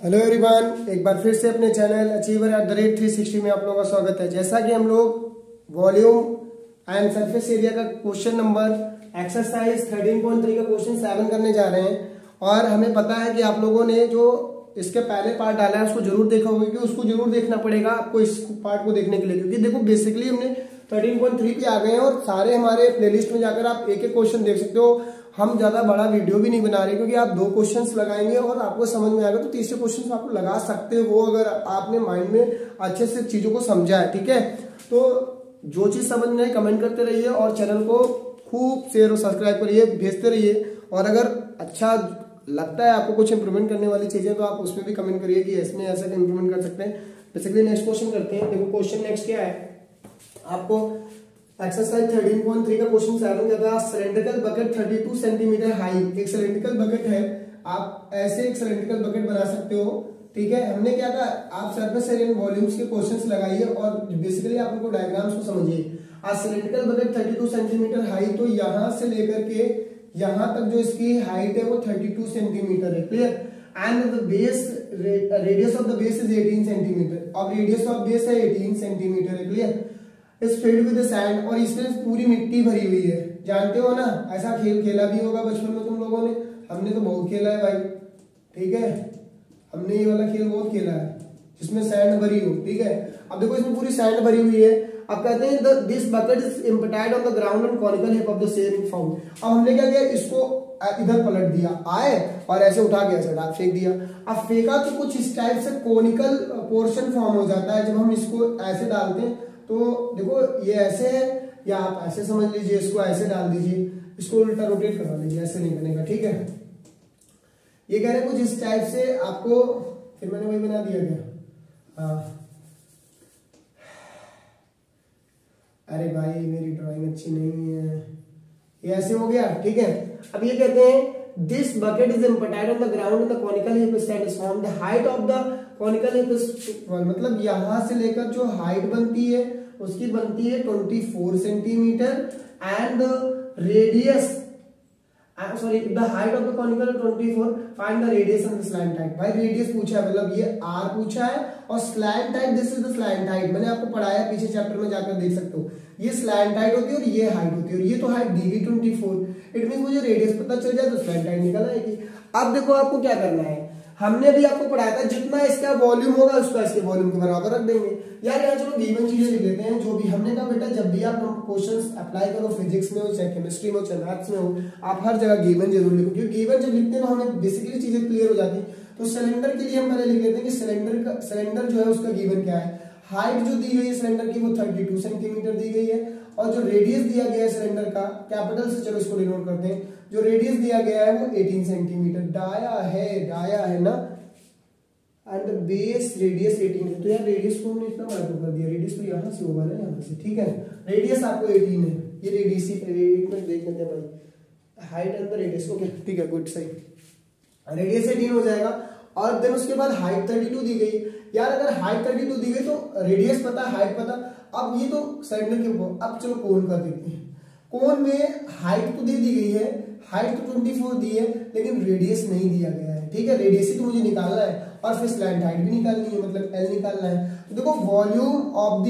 Hello everyone, एक बार फिर से अपने चैनल अचीवर @360 में आप लोगों का स्वागत है। जैसा कि हम लोग वॉल्यूम एंड सरफेस एरिया का क्वेश्चन नंबर एक्सरसाइज 13.3 का क्वेश्चन 7 करने जा रहे हैं और हमें पता है कि आप लोगों ने जो इसके पहले पार्ट डाला है उसको जरूर देखा होगा, क्योंकि उसको जरूर देखना पड़ेगा आपको इस पार्ट को देखने के लिए। क्योंकि देखो बेसिकली हमने 13.3 पे आ गए हैं और सारे हमारे प्लेलिस्ट में जाकर आप एक एक क्वेश्चन देख सकते हो। हम ज्यादा बड़ा वीडियो भी नहीं बना रहे, क्योंकि आप 2 क्वेश्चंस लगाएंगे और आपको समझ में आएगा तो तीसरे क्वेश्चन आप लगा सकते हो अगर आपने माइंड में अच्छे से चीजों को समझा है। ठीक है, तो जो चीज समझ में आए कमेंट करते रहिए और चैनल को खूब शेयर और सब्सक्राइब करिए, भेजते रहिए। और अगर अच्छा लगता है आपको कुछ इंप्रूवमेंट करने वाली चीजें तो आप उसमें भी कमेंट करिए कि इसमें ऐसा इंप्रूवमेंट कर सकते हैं। बेसिकली नेक्स्ट क्वेश्चन करते हैं। देखो क्वेश्चन नेक्स्ट क्या है, आपको एक्सरसाइज 13.3 का क्वेश्चन 7 कहता है सिलेंड्रिकल बकेट 32 सेंटीमीटर हाई। एक सिलेंड्रिकल बकेट है, आप ऐसे एक सिलेंड्रिकल बकेट बना सकते हो। ठीक है, हमने क्या कहा, आप सरफेस एरिया वॉल्यूम्स के क्वेश्चंस लगाइए और बेसिकली आप उनको डायग्राम्स को समझिए। आज सिलेंड्रिकल बकेट 32 सेंटीमीटर हाई, तो यहां से लेकर के यहां तक जो इसकी हाइट है वो 32 सेंटीमीटर है। Clear, and the base radius of the base is 18 centimetre. अब रेडियस ऑफ बेस है 18 सेंटीमीटर है। क्लियर, इस फील्ड विद सैंड, और इसमें पूरी मिट्टी भरी हुई है। जानते हो ना, ऐसा खेल खेला भी होगा बचपन में तुम लोगों ने, हमने तो बहुत खेला है भाई। ठीक है, हमने ये वाला खेल बहुत खेला है जिसमें सैंड भरी हो। ठीक है, अब देखो इसमें पूरी सैंड भरी हुई है। अब कहते हैं this bucket is emptied on the ground and conical heap of the same found. अब हमने क्या किया, इसको इधर पलट दिया, आए और ऐसे उठा के ऐसे फेंक दिया। अब फेंका तो कुछ इस टाइप से कोनिकल पोर्शन फॉर्म हो जाता है जब हम इसको ऐसे डालते हैं। तो देखो ये ऐसे है, या आप ऐसे समझ लीजिए, इसको ऐसे डाल दीजिए, इसको उल्टा रोटेट करवा लीजिए, ऐसे नहीं बनेगा। ठीक है, ये कह रहे कुछ इस टाइप से आपको, फिर मैंने वही बना दिया क्या। हाँ, अरे भाई मेरी ड्राइंग अच्छी नहीं है, ये ऐसे हो गया। ठीक है, अब ये कहते हैं this bucket is emptied on the ground and the conical heap stands form the height of the conical heap, मतलब यहां से लेकर जो हाइट बनती है उसकी बनती है 24 centimetre and radius sorry the height of the conical 24। Find the radius and the slant height. भाई रेडियस पूछा है, मतलब ये r पूछा है, और slant height this is the slant height. मैंने आपको पढ़ाया पीछे चैप्टर में, जाकर देख सकते हो। ये स्लैंट हाइट होती है और ये हाइट होती है, और ये तो हाइट दी गई 24। इट मीन मुझे रेडियस पता चल जाए तो स्लैंट हाइट निकल आएगी। अब देखो आपको क्या करना है, हमने भी आपको पढ़ाया था जितना इसका वॉल्यूम होगा उसका इसके वॉल्यूम के बराबर रख देंगे। यार यहाँ चलो गिवन चीजें लिख लेते हैं जो भी हमने कहा। बेटा जब भी आप क्वेश्चंस अप्लाई करो, फिजिक्स में हो चाहे केमिस्ट्री में हो चाहे मैथ्स में हो, आप हर जगह गिवन जरूर लिखो, क्योंकि गिवन जब लिखते हैं तो हमें बेसिकली चीजें क्लियर हो जाती है। तो सिलेंडर के लिए हम पहले लिख लेते हैं कि सिलेंडर जो है उसका गिवन क्या है। हाइट जो दी गई है सिलेंडर की वो 32 सेंटीमीटर दी गई है, और जो रेडियस दिया गया है सिलेंडर का, कैपिटल से चलो इसको डिनोट करते हैं, जो रेडियस दिया गया है वो 18 सेंटीमीटर डाया है ना, एंड बेस रेडियस 18 है। तो यार रेडियस को हमने इतना बड़ा कर दिया, रेडियस तो यहाँ से होगा ना, यहाँ से। ठीक है, रेडियस आपको 18 है, ये रेडियस एक मिनट देख लेते हैं भाई, height and the radius. Okay ठीक है, गुड, सही, रेडियस 18 हो जाएगा। और देन उसके बाद हाइट 32 दी गई। यार अगर हाइट 32 दी गई तो रेडियस पता, हाइट पता। अब ये तो सिलेंडर के ऊपर, अब चलो कोन कर देते हैं। कोन में हाइट तो दे दी गई है, हाइट तो 24 दी है, लेकिन रेडियस नहीं दिया गया है। ठीक है, रेडियस ही तो मुझे निकालना है, और फिर स्लैंट हाइट भी निकालनी है, मतलब एल निकालना है। तो देखो volume of the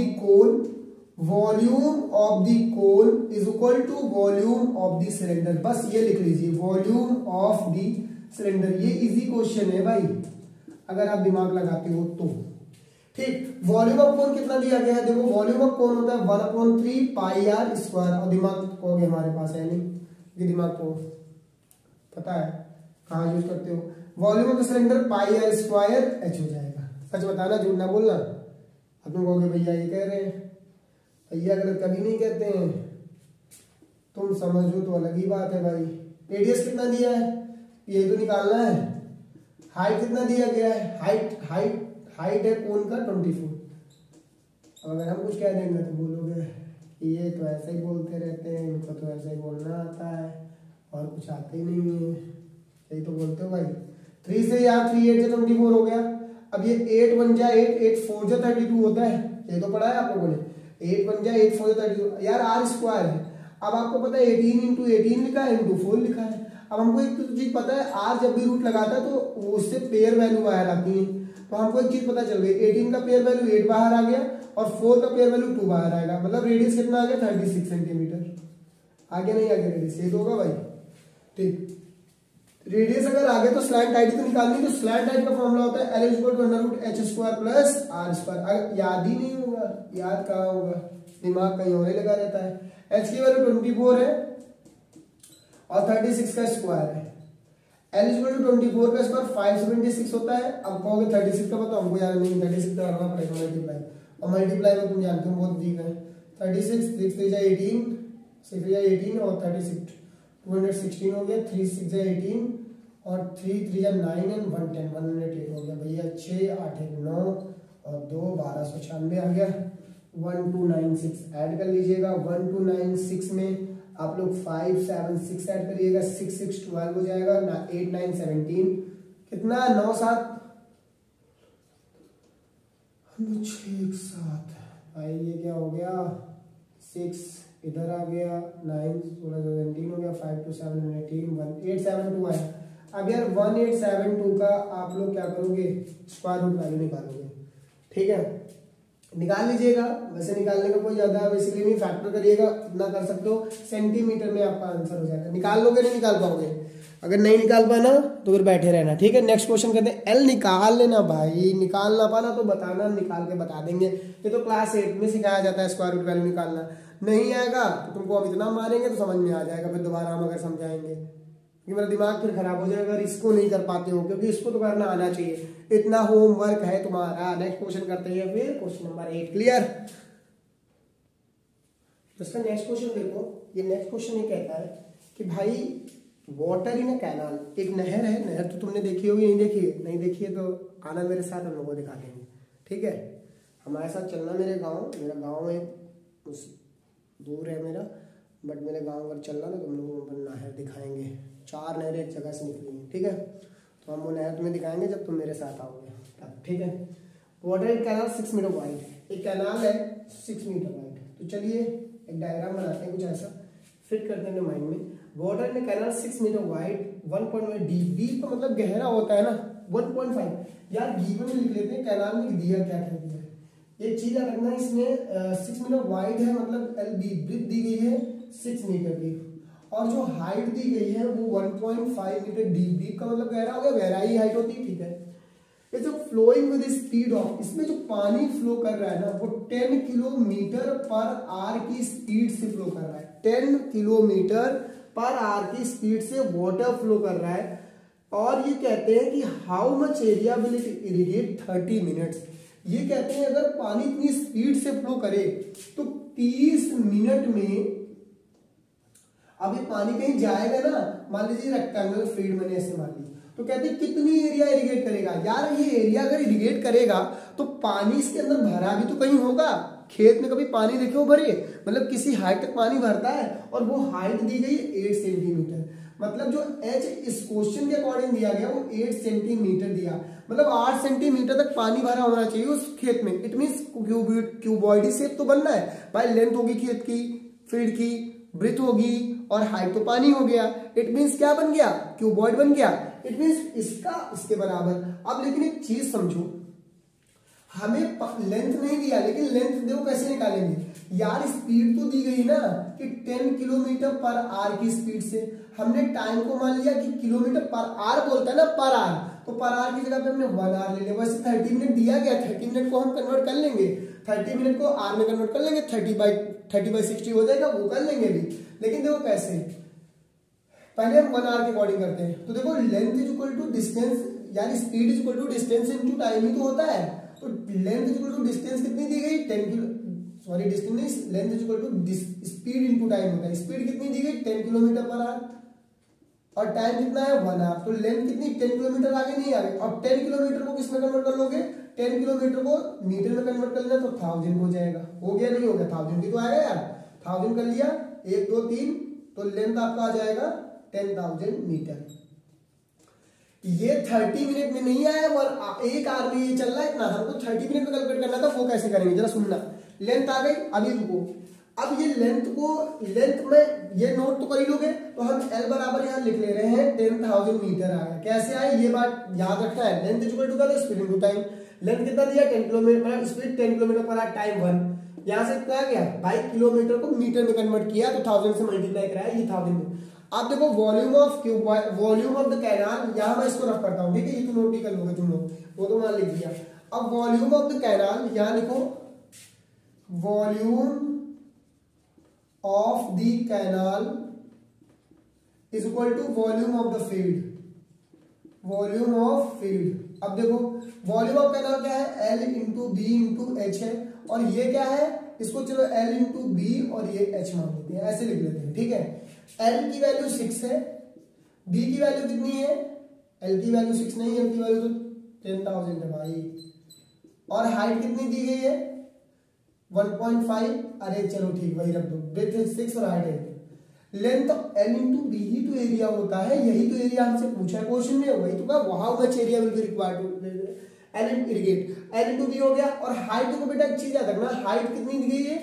cone is equal to volume of the cylinder. बस ये लिख लीजिए, वॉल्यूम ऑफ द सिलेंडर। ये इजी क्वेश्चन है भाई, अगर आप दिमाग लगाते हो तो। ठीक, वॉल्यूम ऑफ कोन कितना दिया गया है, देखो वॉल्यूम ऑफ कोन होता है 1/3 पाई आर स्क्वायर। और दिमाग को हमारे पास है नहीं, ये दिमाग को पता है कहाँ यूज करते हो। Volume of the cylinder pi are square h हो जाएगा। सच बताना, झूठ ना बोलना। अब तुम कहोगे भैया ये कह रहे हैं, भैया गलत कभी नहीं कहते हैं, तुम समझो तो अलग ही बात है भाई। रेडियस कितना दिया है ये तो निकालना है। हाइट कितना दिया गया है, हाइट है कोन का 24। अगर हम कुछ कह देंगे तो बोलोगे ये तो ऐसे ही बोलते रहते हैं, इनको तो ऐसे ही बोलना आता है और कुछ आते ही नहीं है, यही तो बोलते हो भाई। 3 से यहाँ 3 8 से 24 हो गया। अब ये 8 1 जा 8 8 4 जा 32 होता है, ये तो पढ़ा है आप लोगों ने। 8 1 जा 8 4 जा 32 यार, आर स्क्वायर है। अब आपको पता है 18 × 18 लिखा है, × 4 लिखा है। अब हमको एक तो चीज पता है, आर जब भी रूट लगाता है तो उससे पेयर वैल्यू बाहर आती है। तो हमको एक चीज पता चल गई, 18 का पेयर वैल्यू 8 बाहर आ गया और 4 का पेयर वैल्यू 2 बाहर आएगा, मतलब रेडियस कितना आ गया 36 सेंटीमीटर। आगे नहीं आगे रेडियस ये होगा भाई, ठीक। रेडियस अगर आगे तो स्लैंट आईडी तो निकालनी, तो स्लैंट आईडी का फॉर्मूला होता है L = √h² प्लस r²। अगर याद ही नहीं होगा, याद कहाँ होगा, दिमाग कहीं और लगा रहता है। h की वैल्यू 24 है और 36 का स्क्वायर है। L = 24 का स्क्वायर 576 होता है। अब कहोगे 36 का बताओ, हमको याद नहीं, 36 का करना पड़ेगा मल्टीप्लाई, और मल्टीप्लाई में तुम जानते हो बहुत वीक है। 36 6 3 जा 18, 6 3 जा 18 और 36 216 हो गया, 3 6 जा 18 और 3 3 जा 9 एंड 1 10 108 हो गया भैया। 6 8 1 9 और 2 1296 आ गया। 1296 ऐड कर लीजिएगा। 1296 में आप लोग 5 7 6 ऐड करिएगा, 6 6 12 हो जाएगा ना, 8 9 17 कितना 9 7 6 7 भाई ये क्या हो गया, 6 इधर आ गया, 9 16 17 हो गया, 5 2 7 18 1872 आया। अब यार 1872 का आप लोग क्या करोगे, स्क्वायर रूट वैल्यू निकालोगे, ठीक है, निकाल लीजिएगा। वैसे निकालने का कोई ज्यादा बेसिकली नहीं, फैक्टर करिएगा, इतना कर सकते हो, सेंटीमीटर में आपका आंसर हो जाएगा। निकाल लोगे नहीं निकाल पाओगे, अगर नहीं निकाल पाना तो फिर बैठे रहना, ठीक है। नेक्स्ट क्वेश्चन कहते हैं एल निकाल लेना भाई, निकाल ना पाना तो बताना, निकाल के बता देंगे। ये तो क्लास 8 में सिखाया जाता है स्क्वायर रूट वैल्यू निकालना। नहीं आएगा तो तुमको अब इतना मारेंगे तो समझ में आ जाएगा, फिर दोबारा हम अगर समझाएंगे, क्योंकि मेरा दिमाग फिर खराब हो जाएगा अगर इसको नहीं कर पाते हो, क्योंकि इसको तो करना आना चाहिए, इतना होमवर्क है तुम्हारा। नेक्स्ट क्वेश्चन करते हैं फिर, क्वेश्चन नंबर 8 क्लियर। दोस्तों नेक्स्ट क्वेश्चन देखो, ये नेक्स्ट क्वेश्चन ये कहता है कि भाई वाटर इन अ कैनाल, एक नहर है, नहर तो तुमने देखी होगी, नहीं देखी है, नहीं देखी है तो आना मेरे साथ, हम लोगों को दिखा देंगे, ठीक है। हमारे साथ चलना, मेरा गाँव है उस दूर है मेरा, बट मेरे गाँव अगर चलना तो तुम लोगों को नहर दिखाएंगे। 4 नहरें एक जगह से निकली हैं, ठीक है, तो हम वो नहर तुम्हें दिखाएंगे जब तुम मेरे साथ आओगे, ठीक है। Water in canal 6 meter wide, एक कैनाल है 6 मीटर वाइड। तो चलिए एक डायग्राम बनाते हैं, कुछ ऐसा फिट करते हैं माइंड में। Water in canal 6 meter wide 1.1 deep, deep का मतलब गहरा होता है ना, 1.5 यार गिवन में लिख लेते हैं, कैनाल में दिया क्या क्या दिया है, एक चीज याद रखना, इसमें 6 मीटर वाइड है, मतलब एल बी ब्रिथ दी गई है 6 मीटर की, और जो हाइट दी गई है वो 1.5 मीटर डीप, डीप का मतलब गहरा हो गया, गहराई हाइट होती है, ठीक है। ये जो फ्लोइंग विद स्पीड ऑफ, इसमें जो पानी फ्लो कर रहा है ना वो 10 किलोमीटर पर आवर की स्पीड से फ्लो कर रहा है, 10 किलोमीटर पर आवर की स्पीड से वाटर फ्लो कर रहा है। और ये कहते हैं कि how much area will it irrigate 30 minutes, ये कहते हैं अगर पानी इतनी स्पीड से फ्लो करे तो 30 मिनट में, अब ये पानी कहीं जाएगा ना, मान लीजिए रेक्टेंगुलर फील्ड मैंने ऐसे मान ली, तो कहते हैं कितनी एरिया इरिगेट करेगा। यार ये एरिया अगर इरिगेट करेगा तो पानी इसके अंदर भरा भी तो कहीं होगा, खेत में कभी पानी देखे हो भरे, मतलब किसी हाइट तक पानी भरता है, और वो हाइट दी गई 8 सेंटीमीटर, मतलब जो एच इस क्वेश्चन के अकॉर्डिंग दिया गया वो 8 सेंटीमीटर दिया, मतलब 8 सेंटीमीटर तक पानी भरा होना चाहिए उस खेत में। इट मीन क्यूबॉइडी शेप तो बनना है भाई, लेंथ होगी खेत की, फील्ड की, ब्रेथ होगी और हाइट तो पानी हो गया, इट मीन्स क्या बन गया, क्यूबॉइड बन गया, इट मीन्स इसका इसके बराबर। अब लेकिन एक चीज समझो, हमें लेंथ नहीं दिया, लेकिन लेंथ देखो कैसे निकालेंगे यार, स्पीड तो दी गई ना कि 10 किलोमीटर पर आवर की स्पीड से, हमने टाइम को मान लिया कि किलोमीटर पर आवर बोलता है ना, पर आवर, तो पर आवर की जगह पे हमने 1 आवर ले लिया। वैसे 30 मिनट दिया गया, 30 मिनट को हम कन्वर्ट कर लेंगे, 30 मिनट को आवर में कन्वर्ट कर लेंगे, 30/60 हो जाएगा, वो कर लेंगे भी। लेकिन देखो कैसे, पहले हम 1 आवर के अकॉर्डिंग करते हैं, तो देखो length is equal to distance, यानी speed is equal to distance into time ही तो होता है। तो length is equal to distance कितनी दी गई, 10 किलो, सॉरी डिस्टेंस नहीं, length is equal to speed into time होता है। स्पीड कितनी दी गई 10 किलोमीटर पर आवर, और टाइम कितना है 1 आवर, तो लेंथ कितनी 10 किलोमीटर आगे नहीं आ गई। अब 10 किलोमीटर को किस में कन्वर्ट कर लोगे, 10 किलोमीटर को मीटर में कन्वर्ट कर लेना तो 1000 हो जाएगा, हो गया नहीं हो गया, 1000 भी तो आएगा यार, 1000 कर लिया, 1 2 3, तो लेंथ आपका आ जाएगा 10,000 मीटर। ये 30 मिनट में नहीं आया, और 1 आवर में ये चल रहा है इतना, हमको 30 मिनट में कैलकुलेट करना था, वो कैसे करेंगे जरा सुनना। लेंथ आ गई, अभी रुको, अब ये लेंथ को, लेंथ में ये नोट तो कर ही लोगे, तो हम L बराबर यहाँ लिख ले रहे हैं 10,000 मीटर आया। कैसे आए ये बात याद रखना है। लेंथ इक्वल टू क्या, स्पीड इनटू टाइम। लेंथ कितना दिया 10 किलोमीटर, मतलब speed 10 kilometre per hour, time 1। यहाँ से क्या गया भाई, किलोमीटर को मीटर में कन्वर्ट किया तो 1000 से मल्टीप्लाई कराया, ये 1000 में। अब देखो वॉल्यूम ऑफ द कैनाल, यहाँ मैं इसको रफ करता हूँ, ठीक है, ये तो नोट ही कर लोगे तुम लोग, वो तो मान लिख दिया। अब वॉल्यूम ऑफ द कैनाल, यहाँ लिखो volume of the canal is equal to volume of the field, volume of field. अब देखो वॉल्यूम ऑफ कैनाल क्या है, L into b into h है, और ये क्या है, इसको चलो L इंटू बी और ये H मान लेते हैं, ऐसे लिख लेते हैं, ठीक है। L की वैल्यू 6 है, B की वैल्यू कितनी है, L की वैल्यू 6 नहीं है, L की वैल्यू तो 10,000 है भाई, और हाइट कितनी दी गई है 1.5, अरे चलो ठीक वही रख दो, ब्रेथ है 6 और हाइट है। लेंथ L इंटू बी ही तो एरिया होता है, यही तो एरिया हमसे पूछा है क्वेश्चन में, वही तो क्या, how much area will be required to L irrigate, L into b हो गया। और हाइट को बेटा एक चीज याद रखना, हाइट कितनी दी गई है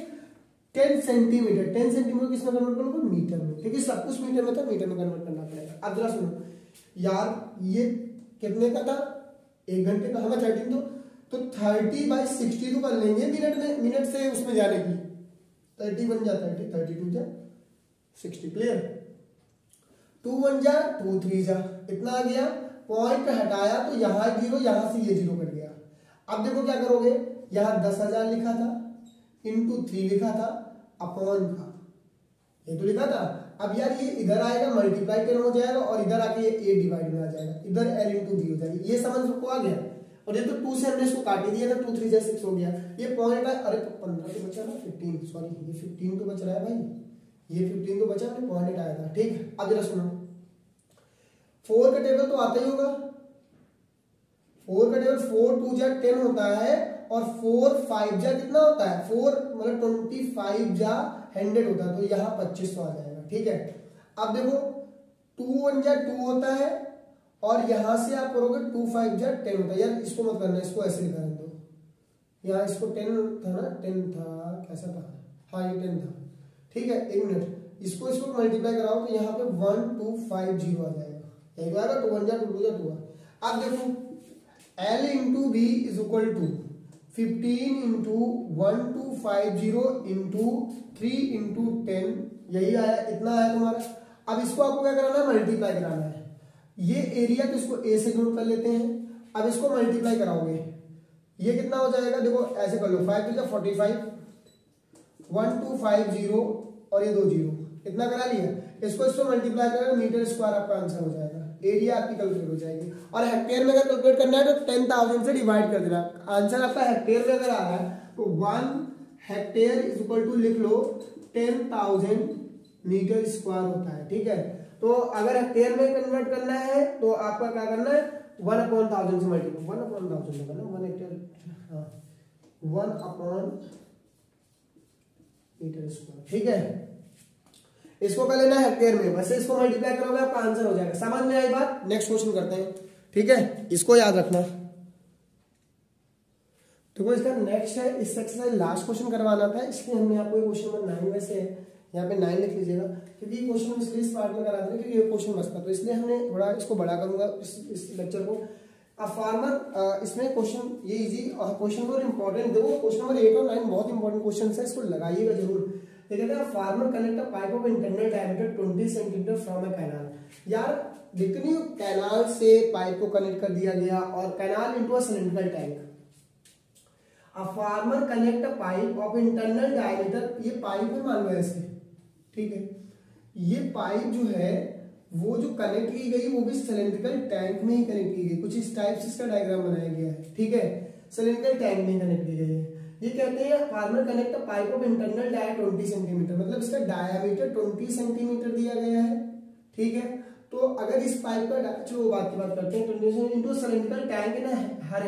10 सेंटीमीटर, 10 सेंटीमीटर किसमें कन्वर्ट करोगे, मीटर में, क्योंकि सब कुछ मीटर में था, मीटर में कन्वर्ट करना पड़ेगा। अब जरा सुनो यार, ये कितने का था, 1 घंटे का, हमें 13 तो 30/60 तो कर लेंगे मिनट में, मिनट से उसमें जाने की 30 बन जाता है, 32 जा 60, क्लियर, 2 1 जा 2 3 जा, इतना आ गया। पॉइंट हटाया तो यहाँ 0, यहाँ से ये 0 कट गया। अब देखो क्या करोगे, यहाँ 10,000 लिखा था, इंटू 3 लिखा था, अपॉन था, ये तो लिखा था। अब यार ये इधर आएगा मल्टीप्लाई 10 हो जाएगा, और इधर आके ये A डिवाइड में आ जाएगा, इधर L इंटू बी हो जाएगी, ये समझ को आ गया। और ये तो 2 से हमने इसको काट दिया था, 2 3 जा 6 हो गया, ये पॉइंट है, अरे तो 15 तो बचा ना, 15 सॉरी, ये 15 तो बच रहा है भाई, ये 15 तो बचा, मैंने पॉइंट हटाया था, ठीक। अब जरा सुनो, 4 का टेबल तो आता ही होगा, 4 का टेबल 4 2 जा 10 होता है, और 4 5 जा कितना होता है, 4 मतलब 25 जा 100 होता है, तो यहाँ 25 आ जाएगा, ठीक है। अब देखो 2 1 जा 2 होता है, और यहां से आप करोगे 2 5 जा 10 होता है, यार इसको मत करना, इसको ऐसे लिखा है, दो यहाँ इसको 10 था ना, 10 था, कैसा था, हाँ ये 10 था, ठीक है। 1 मिनट, इसको मल्टीप्लाई कराओ तो यहाँ पे 1250 आ जाएगा, यही तो आएगा, 2 1 जा 2 2 जा 2। अब देखो L into b is equal to 15 into 1250 into 3 into 10, यही आया, इतना आया तुम्हारा। अब इसको आपको क्या कराना है, मल्टीप्लाई कराना है, ये एरिया तो इसको A से नोट कर लेते हैं। अब इसको मल्टीप्लाई कराओगे, ये कितना हो जाएगा, देखो ऐसे कर लो, 5 तो 45, 1250 और ये 2 0, इतना करा लिया। इसको मल्टीप्लाई करें, मीटर स्क्वायर आपका आंसर हो जाएगा, एरिया आपकी कैलकुलेट हो जाएगी। और हेक्टेयर में अगर कैलकुलेट करना है तो 10,000 से डिवाइड कर देना, आंसर आपका हेक्टेयर में अगर आ रहा है तो 1 हेक्टेयर इज इक्वल टू लिख लो 10,000 मीटर स्क्वायर होता है, ठीक है। तो अगर हेक्टेयर में कन्वर्ट करना है तो आपका क्या करना है, 1/1000 से मल्टीप्लाई, 1/1000 करना, 1 हेक्टेयर, हाँ 1/मीटर स्क्वायर, ठीक है। इसको कर लेना हेक्टेयर में, वैसे इसको मल्टीप्लाई करोगे आपका आंसर हो जाएगा। समझ में आई बात, नेक्स्ट क्वेश्चन करते हैं, ठीक है, इसको याद रखना। तो इसका नेक्स्ट है, इस एक्सरसाइज लास्ट क्वेश्चन करवाना था, इसलिए हमने आपको क्वेश्चन नंबर 9 में से यहाँ पे 9 लिख लीजिएगा, क्योंकि क्वेश्चन हम इसलिए इस पार्ट में करा देंगे क्योंकि ये क्वेश्चन बचता, तो इसलिए हमने थोड़ा इसको बड़ा करूंगा इस लेक्चर को। अब फार्मर, इसमें क्वेश्चन ये इजी और क्वेश्चन बहुत इंपॉर्टेंट, देखो क्वेश्चन नंबर 8 और 9 बहुत इंपॉर्टेंट क्वेश्चन है, इसको लगाइएगा जरूर। देखते हैं, farmer connect a pipe of internal diameter 20 centimetre from a canal. यार देखनी, कैनाल से पाइप को कनेक्ट कर दिया गया और canal into a cylindrical tank. A farmer connect a pipe of internal diameter, ये पाइप है मान लो ऐसे, ठीक है। ये पाइप जो है वो जो कनेक्ट की गई वो भी सिलिंड्रिकल टैंक में ही कनेक्ट की गई, कुछ इस टाइप से इसका डायग्राम बनाया गया है, ठीक है, सिलिंड्रिकल टैंक में कनेक्ट की गई है। ये कहते हैं farmer connect a pipe of internal dia 20 centimeter, मतलब इसका डायामीटर 20 सेंटीमीटर दिया गया है, ठीक है। तो अगर इस पाइप का, चलो बात की बात करते हैं, 20 इंटू सिलिंड्रिकल टैंक है ना, हर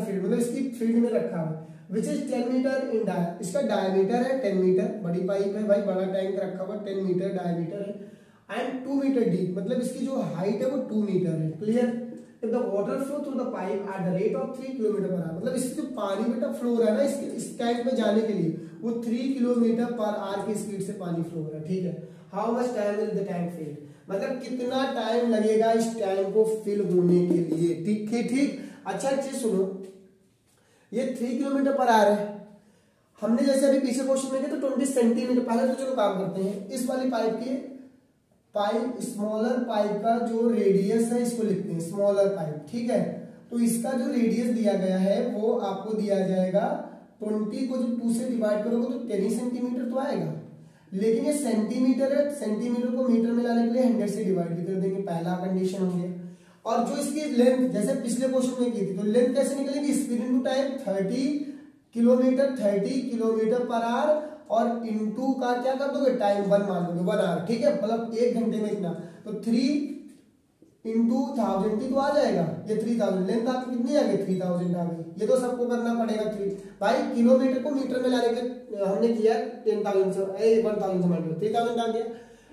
फील्ड, मतलब इसकी फील्ड में रखा हुआ, which is 10 meter in dia, इसका डायमीटर है 10 मीटर, बड़ी पाइप है भाई, बड़ा टैंक रखा हुआ, 10 मीटर डायमीटर है, एंड 2 मीटर डीप, मतलब इसकी जो हाइट है वो 2 मीटर है, clear. If the water flow through the pipe at the rate of 3 kilometre per hour, मतलब इससे जो पानी बेटा फ्लो हो रहा है ना इस टैंक में जाने के लिए, वो 3 किलोमीटर पर आवर की स्पीड से पानी फ्लो हो रहा है, ठीक है। How much time will the tank fill, मतलब कितना टाइम लगेगा इस टैंक को फिल होने के लिए। ठीक। अच्छा एक चीज सुनो, ये 3 किलोमीटर पर आवर है। हमने जैसे अभी पीछे क्वेश्चन में किया तो 20 सेंटीमीटर। पहले तो चलो काम करते हैं, इस वाली पाइप स्मॉलर पाइप का जो रेडियस है इसको लिखते हैं स्मॉलर पाइप, ठीक है। तो इसका जो रेडियस दिया गया है वो आपको दिया जाएगा 20 को जब 2 से डिवाइड करोगे तो 10 सेंटीमीटर तो आएगा, लेकिन ये सेंटीमीटर है, सेंटीमीटर को मीटर में लाने के लिए 100 से डिवाइड भी कर देंगे, पहला कंडीशन हो गया। और जो इसकी लेंथ जैसे पिछले क्वेश्चन में की थी, तो लेंथ कैसे निकलेगी, speed into time 30 kilometre per hour, और इनटू का क्या कर दोगे टाइम 1 मान लोगे 1 आवर, ठीक है, मतलब 1 घंटे में इतना। तो 3 इंटू 1000 तो आ जाएगा, ये 3000 लेंथ आपकी कितनी आ गई 3000 आ गई। ये तो सबको करना पड़ेगा 3 भाई, किलोमीटर को मीटर में लाने के लिए हमने किया 10,000 से 1000 से माइनस 3000 आ गया।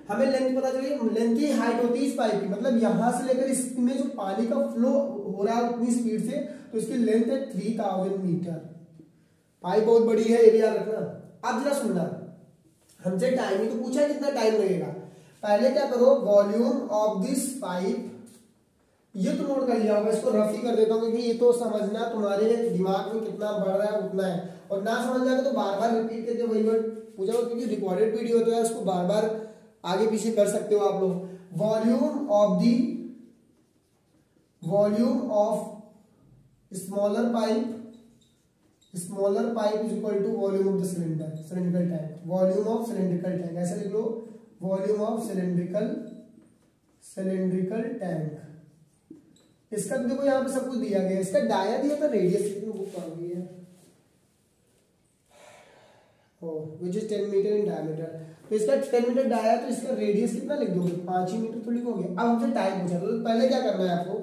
हमें लेंथ पता चली, लेंथ की हाइट होती है इस पाइप की, मतलब यहां से लेकर इसमें जो पानी का फ्लो हो रहा है उतनी स्पीड से, तो इसकी लेंथ है 3000 मीटर। पाइप बहुत बड़ी है, ये भी याद रखना। अब जरा सुनना, हमसे टाइम ही तो पूछा है कितना टाइम लगेगा। पहले क्या करो, वॉल्यूम ऑफ दिस पाइप, ये तो नोट कर लिया होगा, इसको रफ ही कर देता हूँ क्योंकि ये तो समझना तुम्हारे दिमाग में कितना बढ़ रहा है उतना है, और ना समझ जाएगा तो बार बार रिपीट करके वही वर्ड पूछा, क्योंकि रिकॉर्डेड वीडियो होता है, उसको बार बार आगे पीछे कर सकते हो आप लोग। Volume of smaller pipe is equal to volume of the cylindrical tank. Volume of cylindrical tank ऐसे लिख लो, वॉल्यूम ऑफ सिलेंड्रिकल टैंक। इसका तो देखो यहाँ पे सब कुछ दिया गया है, इसका डाया दिया था, रेडियस कितनी बुक आ गई है, which is 10 meter in diameter. तो इसका 10 मीटर डाया, तो इसका रेडियस कितना लिख दोगे 5 ही मीटर तो लिखोगे। अब हमसे टाइम पूछा, तो पहले क्या करना है आपको,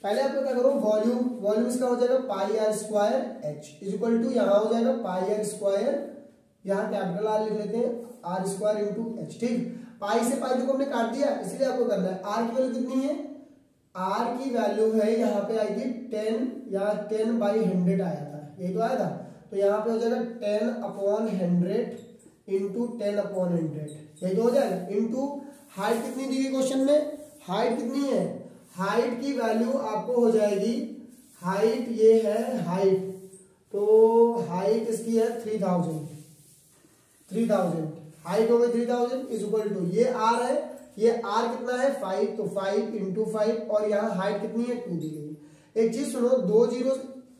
पहले आपको क्या करो, वॉल्यूम इसका हो जाएगा pi are square H is equal to, यहाँ हो जाएगा पाई आर स्क्वायर, यहाँ कैपिटल आर लिख लेते हैं, आर स्क्वायर इंटू एच, ठीक। पाई से पाई को हमने काट दिया, इसलिए आपको करना है, आर की वैल्यू कितनी है, आर की वैल्यू है यहाँ पे आई थी 10, या 10/100 आया था, यही तो आया था। तो यहाँ पे हो जाएगा 10/100 इंटू 10/100, यही तो हो जाएगा, इंटू हाइट कितनी दी गई क्वेश्चन में, हाइट कितनी है, हाइट की वैल्यू आपको हो जाएगी, हाइट ये है हाइट, तो हाइट इसकी है 3000 हाइट हो गई 3000 इज इक्वल टू, ये आर है, ये आर कितना है 5, तो 5 इंटू 5, और यहाँ हाइट कितनी है 2 दी गई। एक चीज सुनो, 2 जीरो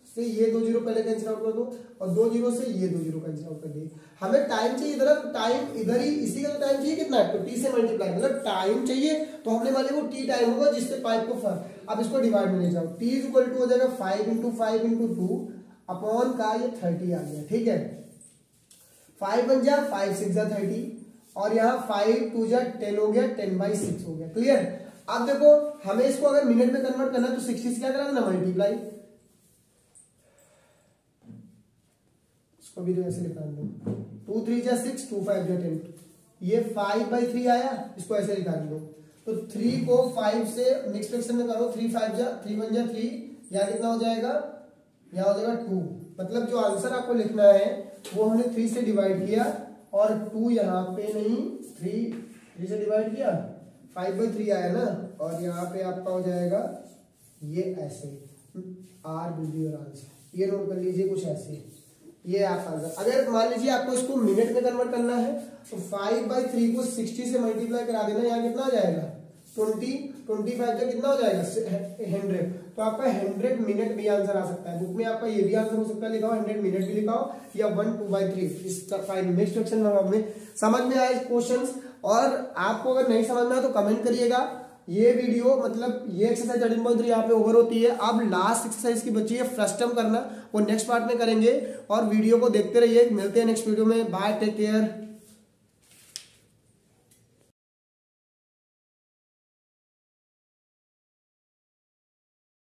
से ये 2 जीरो पहले कैंसिल आउट कर दो, और 2 जीरो से ये 2 जीरो कैंसिल आउट कर दिए। हमें टाइम चाहिए इधर, टाइम इधर ही, इसी का तो टाइम चाहिए कितना है, तो टी से मल्टीप्लाई, मतलब टाइम चाहिए तो हमने मान लिया वो टी टाइम होगा जिससे पाइप को फर्क। अब इसको डिवाइड में ले जाओ, टी इज इक्वल टू हो जाएगा 5 इंटू 5 इंटू 2 अपॉन का ये 30 आ गया, ठीक है। 5 बन जा 5 6 जा 30, और यहाँ 5 2 जा 10 हो गया, 10/6 हो गया, क्लियर। अब देखो हमें इसको अगर मिनट में कन्वर्ट करना है तो 60 से क्या कराना, मल्टीप्लाई, इसको भी तो ऐसे निकाल दो, 2 3 जा 6 2 5 जा 10, ये 5/3 आया, इसको ऐसे निकाल दो। तो 3 को 5 से मिक्स फ्रैक्शन में करो, 3 5 जा 3 1 जा 3, यहाँ कितना हो जाएगा, यहाँ हो जाएगा 2, मतलब जो आंसर आपको लिखना है वो हमने 3 से डिवाइड किया, और 2 यहाँ पे नहीं, 3 से डिवाइड किया, 5/3 आया ना, और यहाँ पे आपका हो जाएगा ये ऐसे, r will be your answer, ये नोट कर लीजिए कुछ ऐसे, ये आपका आंसर। अगर मान लीजिए आपको इसको मिनट में कन्वर्ट करना है तो 5/3 को 60 से मल्टीप्लाई करा देना, यहाँ कितना आ जाएगा 20, 25 का कितना हो जाएगा 100, तो आपका 100 मिनट भी आंसर आ सकता है। बुक में आपका ये भी आंसर हो सकता है, लिखाओ 100 मिनट भी लिखाओ, या 1 2/3 इस नेक्स्ट सेक्शन में आपने समझ में आए क्वेश्चंस। और आपको अगर नहीं समझ में आया तो कमेंट करिएगा। ये वीडियो मतलब ये एक्सरसाइज 13.3 यहाँ पे ओवर होती है। अब लास्ट एक्सरसाइज की बची है फ्रस्टम करना, वो नेक्स्ट पार्ट में करेंगे, और वीडियो को देखते रहिए। मिलते हैं नेक्स्ट वीडियो में, बाय, टेक केयर।